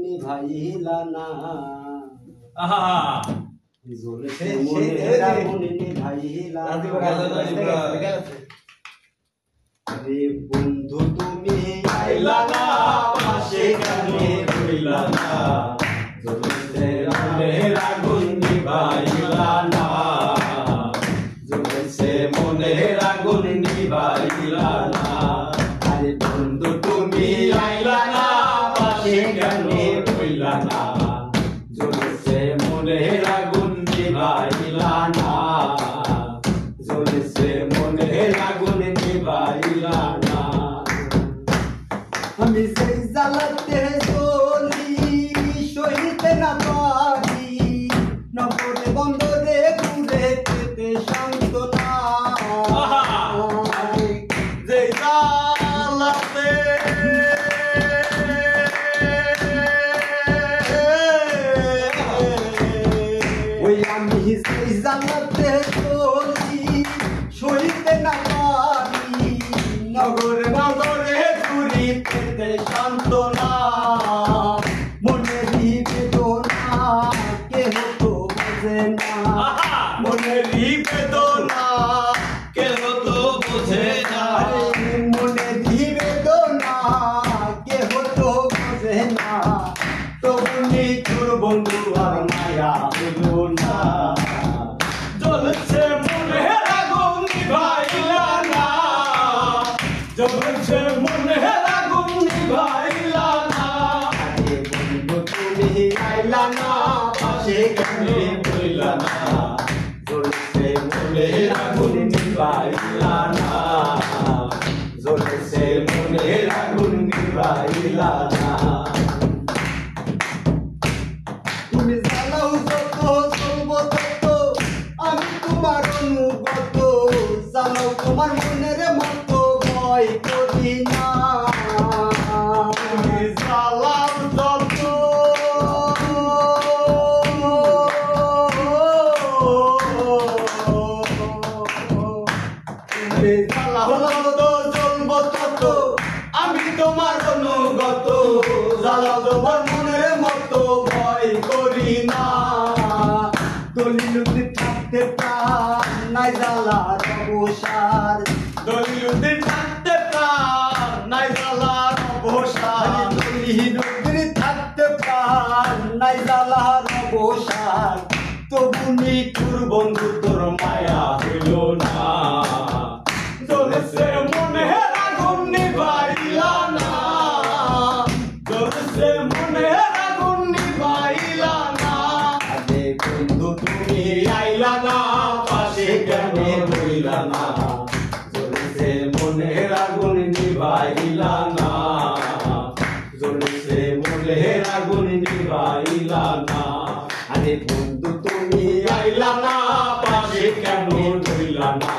নিভাইলা না জ্বলছে মনের আগুন নিভাইলা আরে বন্ধু তুমি আইলা না পাশে কানে রইলা না জ্বলছে মনের আগুন নিভাইলা না জ্বলছে মনের আগুন নিভাইলা না আরে বন্ধু তুমি আইলা না পাশে কানে রইলা না জ্বলছে মনের আগুন নিভাইলা না জ্বলছে মনের আগুন নিভাইলা না আমি সেই জ্বালাতে চলি সইতে না পারি নগরে বন্দরে ঘুরে পেতে শান্ত না যে জ্বালাতে ওই আমি সেই জ্বালাতে চলি সইতে না পারি নগরে বন্দরে ঘুরি পেতে শান্ত না মনেরই বেদনা কেহ তো বোঝে না মনেরই বেদনা কেহ তো বোঝে না মনেরই বেদনা কেহ তো বোঝে না তবু নিঠুর বন্ধু আর মায়া হলো না জ্বলছে মনের আগুন নিভাইলা না জ্বলছে মনের আগুন নিভাইলা না আরে বন্ধু তুমি আইলা না পাশে কানে রইলা না জ্বলছে মনের আগুন নিভাইলা না জ্বলছে মনের আগুন নিভাইলা না তুমি জ্বালাও যত চলবো তত আমি তোমার অনুগত জ্বালাও তোমার মনের মতো ভয় করি না তুমি জ্বালাও যত তুমি জ্বালাও যত চলবো তত আমি তোমার অনুগত জ্বালাও তোমার মনের মতো ভয় করি না দলিলুদ্দিন থাকতে প্রাণ নাই জ্বালার অবসার দলিলুদ্দিন থাকতে প্রাণ নাই জ্বালার অবসার দলিলুদ্দিন থাকতে প্রাণ নাই জ্বালার অবসার তবু নিঠুর বন্ধু তোর মায়া হইল না জ্বলছে মনের আগুন নিভাইলা না জ্বলছে মনের আগুন নিভাইলা না আরে বন্ধু তুমি আইলা না পাশে কানে রইলা না জ্বলছে মনের আগুন নিভাইলা না জ্বলছে মনের আগুন নিভাইলা না আরে বন্ধু তুমি আইলা না পাশে কানে রইলা না